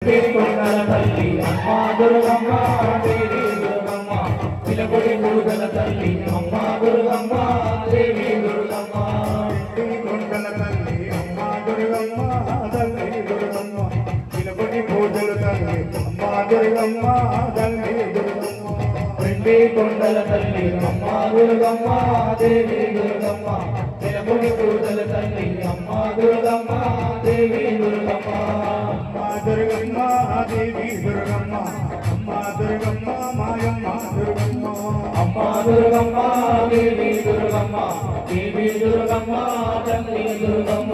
కొండల తల్లి అమ్మ దుర్గమ్మ దేవి దుర్గమ్మ పిలకొడి పూజల తల్లి అమ్మ దుర్గమ్మ దేవి దుర్గమ్మ కొండల తల్లి అమ్మ దుర్గమ్మ తల్లి దుర్గమ్మ పిలకొడి పూజల తల్లి అమ్మ దుర్గమ్మ తల్లి దుర్గమ్మ రెండే కొండల తల్లి అమ్మ దుర్గమ్మ దేవి దుర్గమ్మ పిలకొడి పూజల తల్లి అమ్మ దుర్గమ్మ దేవి దుర్గమ్మ దుర్గమ్మ దేవి దుర్గమ్మ అమ్మ దుర్గమ్మ మాయమ్మ దుర్గమ్మ అమ్మ దుర్గమ్మ దేవి దుర్గమ్మ దేవి దుర్గమ్మ తల్లి దుర్గమ్మ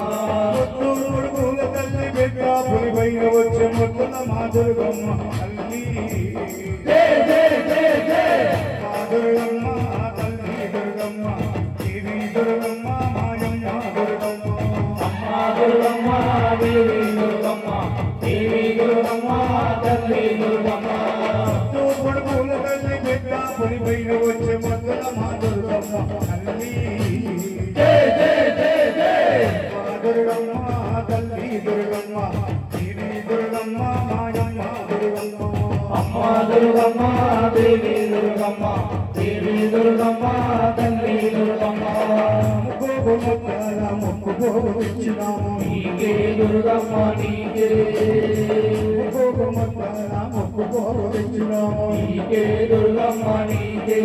పూల తల్లి బిడ్డ పులిపైన వచ్చే మొత్తుల మా దుర్గమ్మ తల్లి జై జై జై జై మా దుర్గమ్మ తల్లి దుర్గమ్మ దేవి దుర్గమ్మ మాయమ్మ దుర్గమ్మ అమ్మ దుర్గమ్మ దేవి దుర్గమ్మ దేవి దుర్గమ్మ తల్లి దుర్గమ్మ పూల తల్లి బిడ్డ పులిపైన వచ్చే మొత్తుల మా దుర్గమ్మ తల్లి జై జై జై జై మా దుర్గమ్మ తల్లి దుర్గమ్మ దేవి దుర్గమ్మ మాయమ్మ దుర్గమ్మ అమ్మ దుర్గమ్మ దేవి దుర్గమ్మ దేవి దుర్గమ్మ తల్లి దుర్గమ్మ మొక్కుకోవచ్చినాము నీకే దుర్గమ్మ నీకే మొక్కుకోవచ్చినాము నీకే దుర్గమ్మ నీకే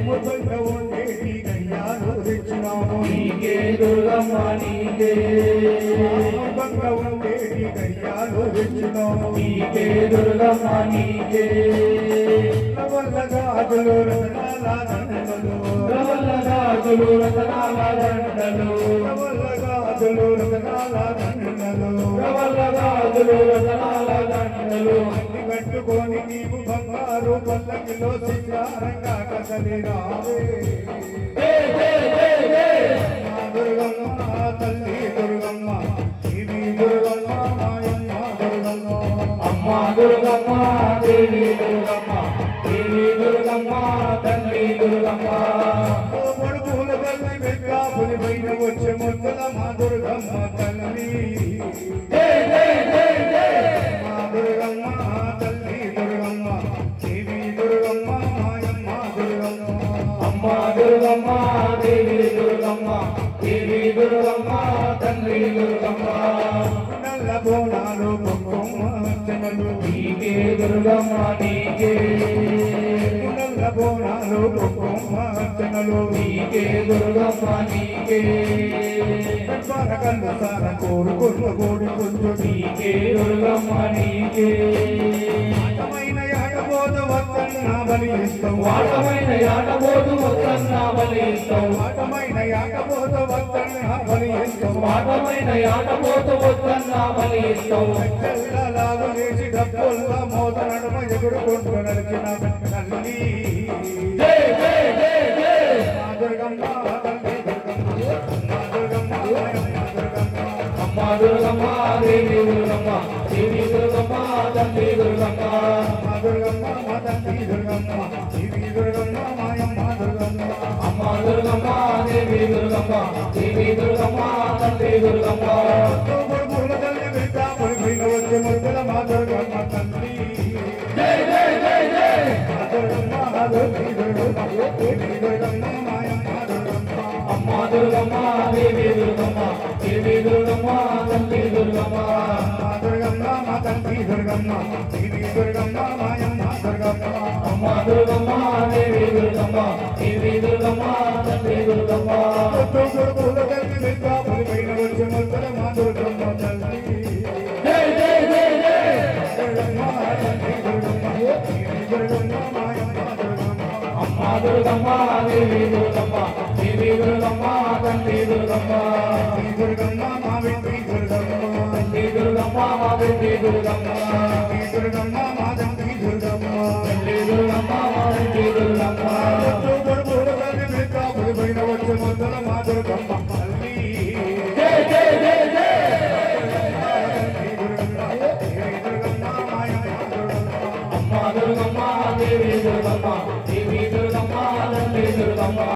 ముద్దంగా ఉండేటి గయ్యాలు తెచ్చినాము నీకే దుర్గమ్మ నీకే ముద్దంగా ఉండేటి గయ్యాలు తెచ్చినాము నీకే దుర్గమ్మ నీకే వల్లగాజులు రతనాల దండలు ప్రవల్లగాజులు రతనాల దండలు వల్లగాజులు రతనాల దండలు ప్రవల్లగాజులు రతనాల దండలు అన్ని కట్టుకొని నీవు బంగారు పల్లకిలో సింగారంగా కదలి రావే జై జై జై జై మా దుర్గమ్మ తల్లి దుర్గమ్మ దేవి దుర్గమ్మ మాయమ్మ దుర్గమ్మ అమ్మ దుర్గమ్మ దేవి దుర్గమ్మ దేవి దుర్గమ్మ తల్లి దుర్గమ్మ పూల తల్లి బిడ్డ పులిపైన వచ్చే ముద్దల మా దుర్గమ్మ తల్లి జై జై జై జై మా దుర్గమ్మ తల్లి దుర్గమ్మ దేవి దుర్గమ్మ మాయమ్మ దుర్గమ్మ అమ్మ దుర్గమ్మ దేవి దుర్గమ్మ దేవి దుర్గమ్మ తల్లి దుర్గమ్మ నల్ల బోనాలు కుంకుమార్చనలు నీకే దుర్గమ్మ నీకే నల్ల బోనాలు కుంకుమార్చనలు నీకే దుర్గమ్మ నీకే కన్ను సార కోరుకున్న కోడి కొంచెం నీకే దుర్గమ్మ నీకే ఆటమైన ఆటబోత వద్దన్న బలి ఇస్తాం వాటమైన ఆటబోతు వద్దన్న బలి ఇస్తాం ఆటమైన ఆటబోత వద్దన్న బలి ఇస్తాం వాటమైన ఆటబోతు వద్దన్న బలి ఇస్తాం చెల్లలాగు లేచి డబ్బుల్లా మోత నడుమ ఎగురుకుంటూ నడిచిన తల్లి జై జై జై జై మా దుర్గమ్మ తల్లి దుర్గమ్మ మా దుర్గమ్మ మాయమ్మ దుర్గమ్మ అమ్మ దుర్గమ్మ దేవి దుర్గమ్మ దేవి దుర్గమ్మ తల్లి దుర్గమ్మ మా దుర్గమ్మ మా తల్లి దుర్గమ్మ దేవి దుర్గమ్మ మాయమ్మ దుర్గమ్మ అమ్మ దుర్గమ్మ దేవి దుర్గమ్మ దేవి దుర్గమ్మ తల్లి దుర్గమ్మ పూల తల్లి బిడ్డ పులిపైన వచ్చే ముద్దల మా దుర్గమ్మ తల్లి జై జై జై జై మా దుర్గమ్మ మా తల్లి దుర్గమ్మ దేవి దుర్గమ్మ మాయమ్మ దుర్గమ్మ అమ్మ దుర్గమ్మ దేవి దుర్గమ్మ దేవి దుర్గమ్మ తల్లి దుర్గమ్మ మా దుర్గమ్మ మా తల్లి దుర్గమ్మ దేవి దుర్గమ్మ మాయమ్మ దుర్గమ్మ అమ్మ దుర్గమ్మ దేవి దుర్గమ్మ దేవి దుర్గమ్మ తల్లి దుర్గమ్మ పూల తల్లి బిడ్డ పులిపైన వచ్చే ముద్దల మా దుర్గమ్మ తల్లి జై జై జై జై దుర్గమ్మ తల్లి దుర్గమ్మ దేవి దుర్గమ్మ మాయమ్మ దుర్గమ్మ అమ్మ దుర్గమ్మ దేవి దుర్గమ్మ దేవి దుర్గమ్మ తల్లి దుర్గమ్మ దుర్గమ్మ మా వెంటి దుర్గమ్మ తల్లి దుర్గమ్మ మా వెంటి దుర్గమ్మ దుర్గమ్మ మా తండ్రి దుర్గమ్మ తల్లి దుర్గమ్మ మా వెంటి దుర్గమ్మ పూల తల్లి బిడ్డ పులిపైన వచ్చే ముద్దల మా దుర్గమ్మ